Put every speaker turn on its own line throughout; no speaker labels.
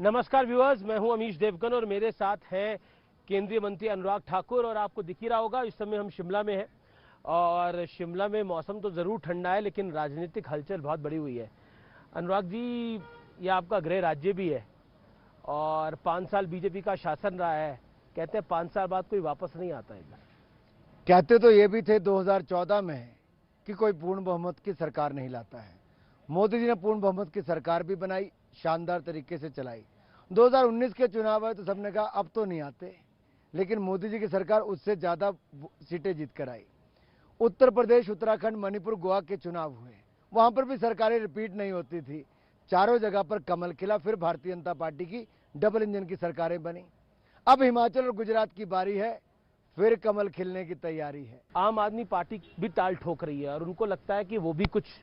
नमस्कार व्यूअर्स, मैं हूं अमीश देवगन और मेरे साथ हैं केंद्रीय मंत्री अनुराग ठाकुर। और आपको दिख ही रहा होगा इस समय हम शिमला में हैं और शिमला में मौसम तो ज़रूर ठंडा है लेकिन राजनीतिक हलचल बहुत बढ़ी हुई है। अनुराग जी, ये आपका गृह राज्य भी है और 5 साल बीजेपी का शासन रहा है। कहते हैं 5 साल बाद कोई वापस नहीं आता है।
कहते तो ये भी थे 2014 में कि कोई पूर्ण बहुमत की सरकार नहीं लाता है। मोदी जी ने पूर्ण बहुमत की सरकार भी बनाई, शानदार तरीके से चलाई। 2019 के चुनाव आए तो सबने कहा अब तो नहीं आते, लेकिन मोदी जी की सरकार उससे ज्यादा सीटें जीत कर आई। उत्तर प्रदेश, उत्तराखंड, मणिपुर, गोवा के चुनाव हुए, वहां पर भी सरकारें रिपीट नहीं होती थी। चारों जगह पर कमल खिला, फिर भारतीय जनता पार्टी की डबल इंजन की सरकारें बनी। अब हिमाचल और गुजरात की बारी है, फिर कमल खिलने की तैयारी है।
आम आदमी पार्टी भी ताल ठोक रही है और उनको लगता है कि वो भी कुछ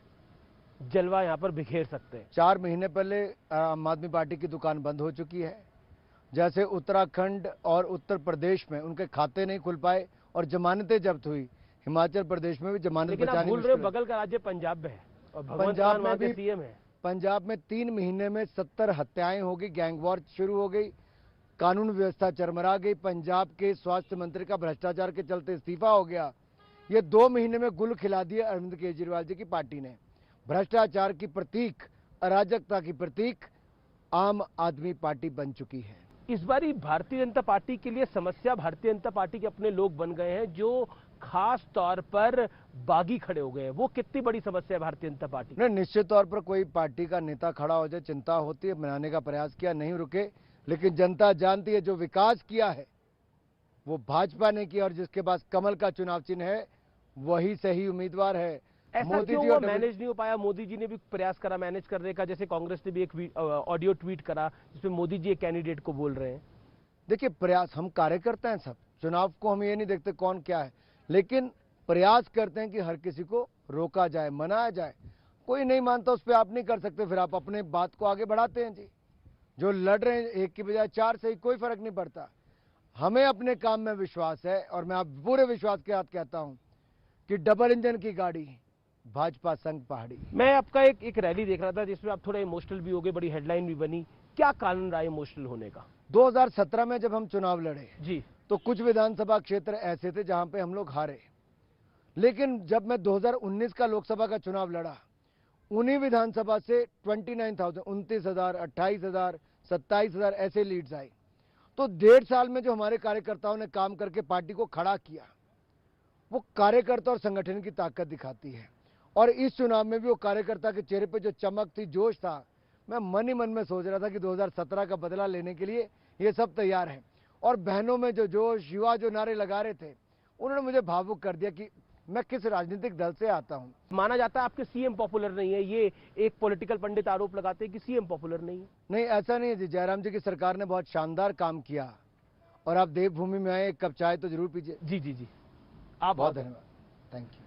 जलवा यहाँ पर बिखेर सकते हैं।
4 महीने पहले आम आदमी पार्टी की दुकान बंद हो चुकी है। जैसे उत्तराखंड और उत्तर प्रदेश में उनके खाते नहीं खुल पाए और जमानतें जब्त हुई, हिमाचल प्रदेश में भी जमानत
लेकिन आप
बचानी
भूल रहे हो
मुश्किल है।
बगल का राज्य पंजाब में है और भगवंत
पंजाब
मान
में
वहाँ के
भी
सीएम है।
पंजाब में 3 महीने में 70 हत्याएं हो गई, गैंग वॉर शुरू हो गई, कानून व्यवस्था चरमरा गई। पंजाब के स्वास्थ्य मंत्री का भ्रष्टाचार के चलते इस्तीफा हो गया। ये 2 महीने में गुल खिला दिया अरविंद केजरीवाल जी की पार्टी ने। भ्रष्टाचार की प्रतीक, अराजकता की प्रतीक आम आदमी पार्टी बन चुकी है।
इस बारी भारतीय जनता पार्टी के लिए समस्या, भारतीय जनता पार्टी के अपने लोग बन गए हैं जो खास तौर पर बागी खड़े हो गए हैं। वो कितनी बड़ी समस्या है भारतीय जनता पार्टी की?
नहीं, निश्चित तौर पर कोई पार्टी का नेता खड़ा हो जाए चिंता होती है, बनाने का प्रयास किया, नहीं रुके। लेकिन जनता जानती है जो विकास किया है वो भाजपा ने किया और जिसके पास कमल का चुनाव चिन्ह है वही सही उम्मीदवार है।
ऐसा क्यों हुआ मैनेज नहीं हो पाया? मोदी जी ने भी प्रयास करा मैनेज करने का, जैसे कांग्रेस ने भी एक ऑडियो ट्वीट करा जिसमें मोदी जी एक कैंडिडेट को बोल रहे हैं।
देखिए, प्रयास हम कार्यकर्ता हैं, सब चुनाव को हम ये नहीं देखते कौन क्या है, लेकिन प्रयास करते हैं कि हर किसी को रोका जाए, मनाया जाए। कोई नहीं मानता उस पर आप नहीं कर सकते, फिर आप अपने बात को आगे बढ़ाते हैं जी। जो लड़ रहे हैं एक की बजाय 4 से कोई फर्क नहीं पड़ता। हमें अपने काम में विश्वास है और मैं आप पूरे विश्वास के साथ कहता हूं कि डबल इंजन की गाड़ी भाजपा संग पहाड़ी।
मैं आपका एक रैली देख रहा था जिसमें आप थोड़ा इमोशनल भी हो गए, बड़ी हेडलाइन भी बनी। क्या कारण रहा इमोशनल होने का?
2017 में जब हम चुनाव लड़े
जी,
तो कुछ विधानसभा क्षेत्र ऐसे थे जहां पे हम लोग हारे, लेकिन जब मैं 2019 का लोकसभा का चुनाव लड़ा, उन्हीं विधानसभा से 29,000, 29,000, 28,000, 27,000 ऐसे लीड्स आई। तो 1.5 साल में जो हमारे कार्यकर्ताओं ने काम करके पार्टी को खड़ा किया, वो कार्यकर्ता और संगठन की ताकत दिखाती है। और इस चुनाव में भी वो कार्यकर्ता के चेहरे पे जो चमक थी, जोश था, मैं मन ही मन में सोच रहा था कि 2017 का बदला लेने के लिए ये सब तैयार हैं। और बहनों में जो जोश, युवा जो नारे लगा रहे थे, उन्होंने मुझे भावुक कर दिया कि मैं किस राजनीतिक दल से आता हूं।
माना जाता है आपके सीएम पॉपुलर नहीं है, ये एक पॉलिटिकल पंडित आरोप लगाते हैं कि सीएम पॉपुलर नहीं है।
नहीं, ऐसा नहीं है जी। जयराम जी की सरकार ने बहुत शानदार काम किया और आप देवभूमि में आए, एक कप चाय तो जरूर पीजिए।
जी जी जी, आप
बहुत धन्यवाद, थैंक यू।